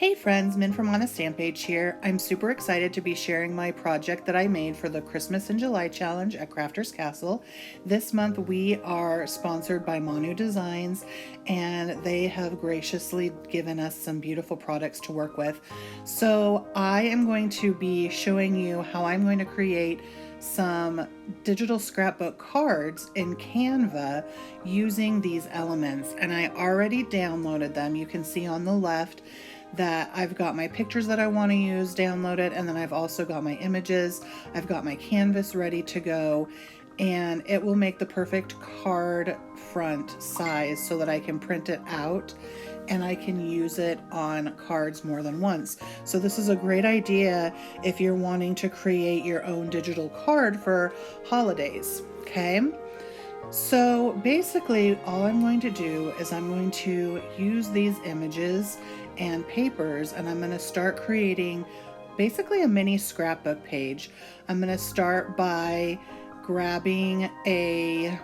Hey friends, Min from On a Stamp Page here. I'm super excited to be sharing my project that I made for the Christmas in July challenge at Crafters Castle. This month we are sponsored by Manu Designs, and they have graciously given us some beautiful products to work with. So I am going to be showing you how I'm going to create some digital scrapbook cards in Canva using these elements, and I already downloaded them. You can see on the left that I've got my pictures that I want to use downloaded, and then I've also got my images. I've got my canvas ready to go, and it will make the perfect card front size so that I can print it out and I can use it on cards more than once. So this is a great idea if you're wanting to create your own digital card for holidays, okay? So basically all I'm going to do is I'm going to use these images and papers, and I'm going to start creating basically a mini scrapbook page. I'm going to start by grabbing a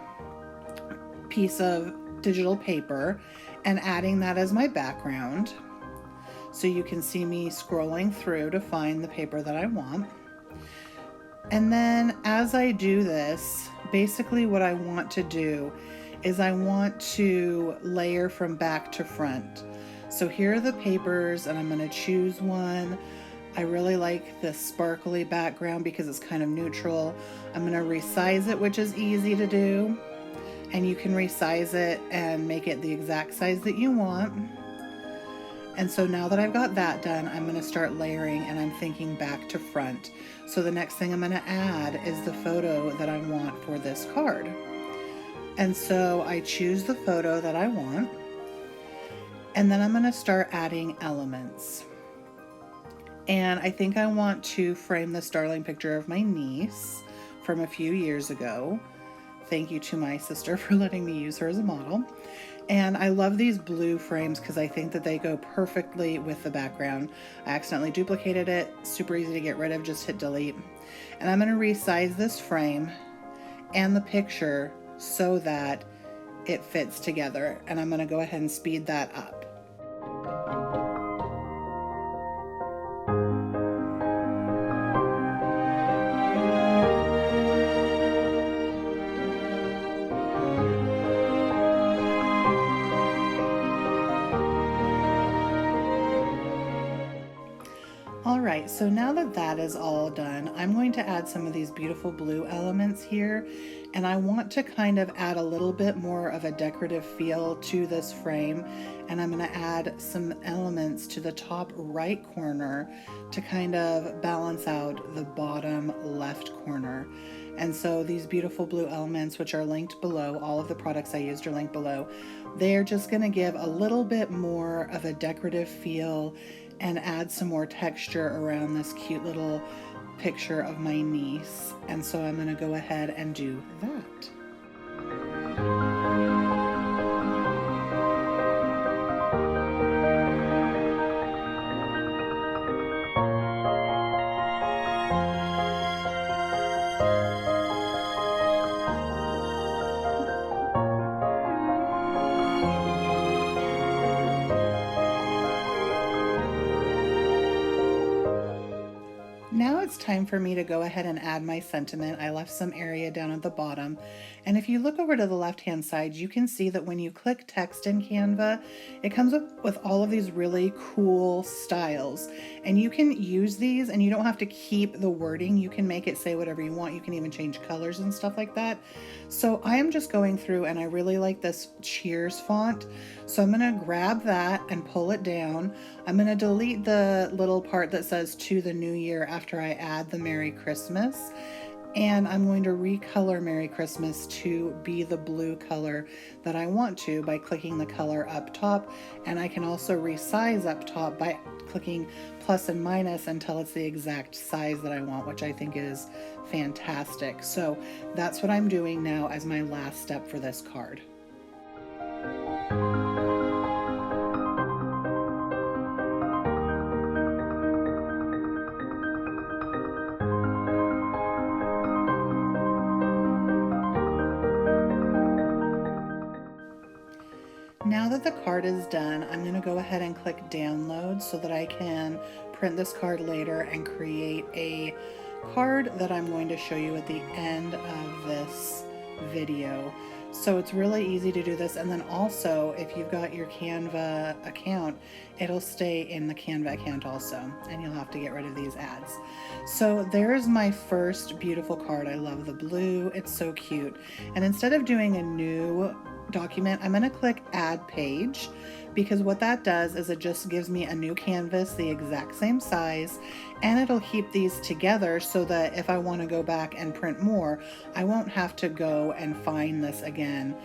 piece of digital paper and adding that as my background, so you can see me scrolling through to find the paper that I want. And then as I do this, basically what I want to do is I want to layer from back to front. So here are the papers, and I'm going to choose one. I really like this sparkly background because it's kind of neutral. I'm going to resize it, which is easy to do. And you can resize it and make it the exact size that you want. And so now that I've got that done, I'm going to start layering, and I'm thinking back to front. So the next thing I'm going to add is the photo that I want for this card. And so I choose the photo that I want, and then I'm going to start adding elements. And I think I want to frame this darling picture of my niece from a few years ago. Thank you to my sister for letting me use her as a model. And I love these blue frames because I think that they go perfectly with the background. I accidentally duplicated it, super easy to get rid of, just hit delete. And I'm going to resize this frame and the picture so that it fits together. And I'm going to go ahead and speed that up. Alright, so now that that is all done, I'm going to add some of these beautiful blue elements here, and I want to kind of add a little bit more of a decorative feel to this frame, and I'm going to add some elements to the top right corner to kind of balance out the bottom left corner. And so these beautiful blue elements, which are linked below, all of the products I used are linked below, they're just going to give a little bit more of a decorative feel and add some more texture around this cute little picture of my niece. And so I'm going to go ahead and do that. Now it's time for me to go ahead and add my sentiment. I left some area down at the bottom. And if you look over to the left-hand side, you can see that when you click text in Canva, it comes up with all of these really cool styles. And you can use these, and you don't have to keep the wording. You can make it say whatever you want. You can even change colors and stuff like that. So I am just going through, and I really like this Cheers font. So I'm going to grab that and pull it down. I'm going to delete the little part that says "to the new year" after I add the Merry Christmas. And I'm going to recolor Merry Christmas to be the blue color that I want to by clicking the color up top. And I can also resize up top by clicking plus and minus until it's the exact size that I want, which I think is fantastic. So that's what I'm doing now as my last step for this card. Now that the card is done, I'm going to go ahead and click download so that I can print this card later and create a card that I'm going to show you at the end of this video. So it's really easy to do this, and then also if you've got your Canva account, it'll stay in the Canva account also, and you'll have to get rid of these ads. So there's my first beautiful card. I love the blue, it's so cute. And instead of doing a new document, I'm going to click add page, because what that does is it just gives me a new canvas the exact same size, and it'll keep these together so that if I want to go back and print more, I won't have to go and find this again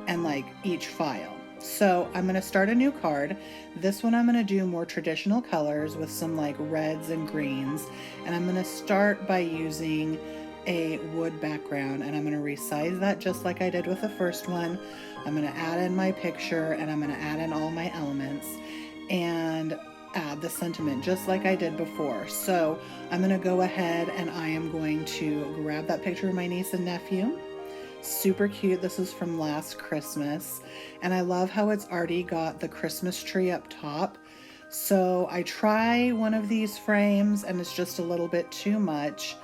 and like each file. So I'm going to start a new card. This one I'm going to do more traditional colors with some like reds and greens, and I'm going to start by using a wood background, and I'm going to resize that just like I did with the first one. I'm going to add in my picture, and I'm going to add in all my elements and add the sentiment just like I did before. So I'm going to go ahead and I am going to grab that picture of my niece and nephew. Super cute. This is from last Christmas, and I love how it's already got the Christmas tree up top. So I try one of these frames and it's just a little bit too much,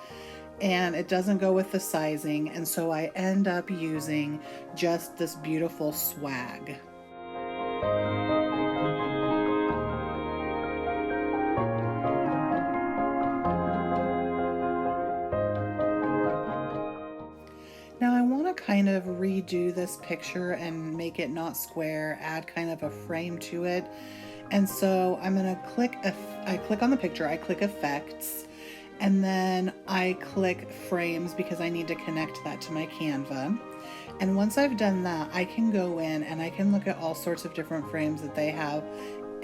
and it doesn't go with the sizing, and so I end up using just this beautiful swag. Now I want to kind of redo this picture and make it not square, add kind of a frame to it. And so I'm going to I click on the picture, I click effects, and then I click frames because I need to connect that to my Canva. And once I've done that, I can go in and I can look at all sorts of different frames that they have.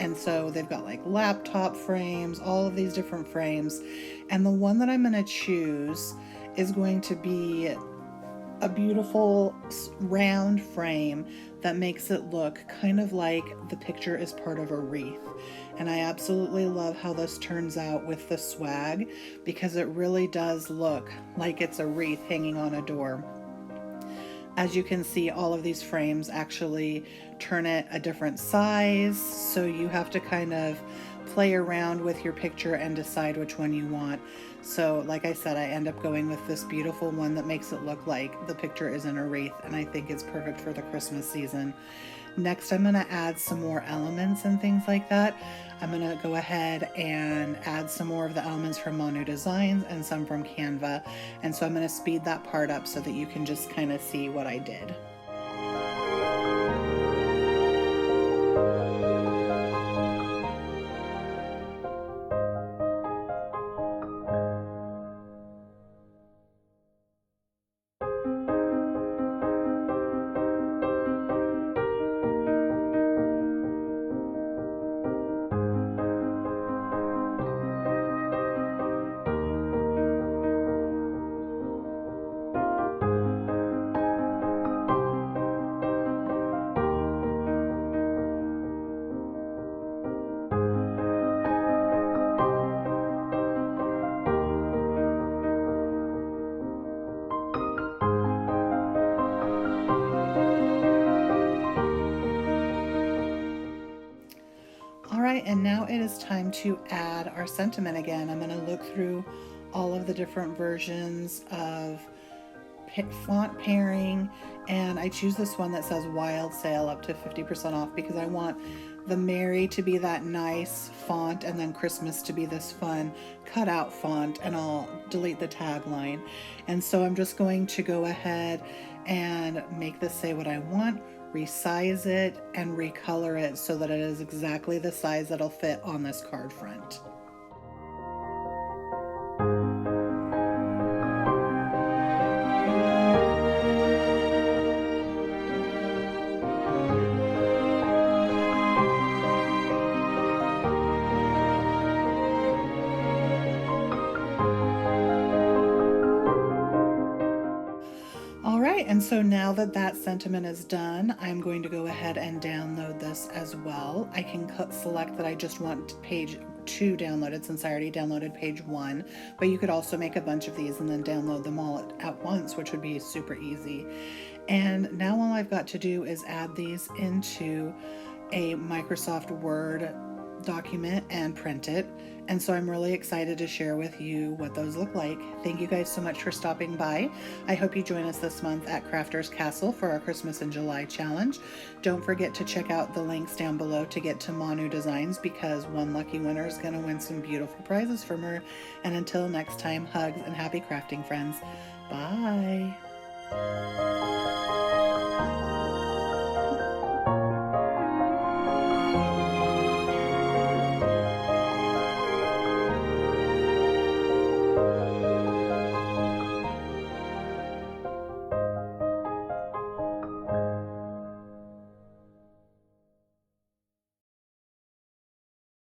And so they've got like laptop frames, all of these different frames. And the one that I'm going to choose is going to be a beautiful round frame that makes it look kind of like the picture is part of a wreath. And I absolutely love how this turns out with the swag, because it really does look like it's a wreath hanging on a door. As you can see, all of these frames actually turn it a different size, so you have to kind of play around with your picture and decide which one you want. So like I said, I end up going with this beautiful one that makes it look like the picture is in a wreath, and I think it's perfect for the Christmas season. Next, I'm going to add some more elements and things like that. I'm going to go ahead and add some more of the elements from ManuDesigns and some from Canva. And so I'm going to speed that part up so that you can just kind of see what I did. And now it is time to add our sentiment again. I'm going to look through all of the different versions of font pairing, and I choose this one that says wild sale up to 50% off because I want the Merry to be that nice font and then Christmas to be this fun cutout font, and I'll delete the tagline. And so I'm just going to go ahead and make this say what I want, resize it, and recolor it so that it is exactly the size that'll fit on this card front. And so now that that sentiment is done, I'm going to go ahead and download this as well. I can select that I just want page 2 downloaded since I already downloaded page 1, but you could also make a bunch of these and then download them all at once, which would be super easy. And now all I've got to do is add these into a Microsoft Word document and print it. And so I'm really excited to share with you what those look like. Thank you guys so much for stopping by. I hope you join us this month at Crafters Castle for our Christmas in July challenge. Don't forget to check out the links down below to get to Manu Designs, because one lucky winner is going to win some beautiful prizes from her. And until next time, hugs and happy crafting, friends. Bye.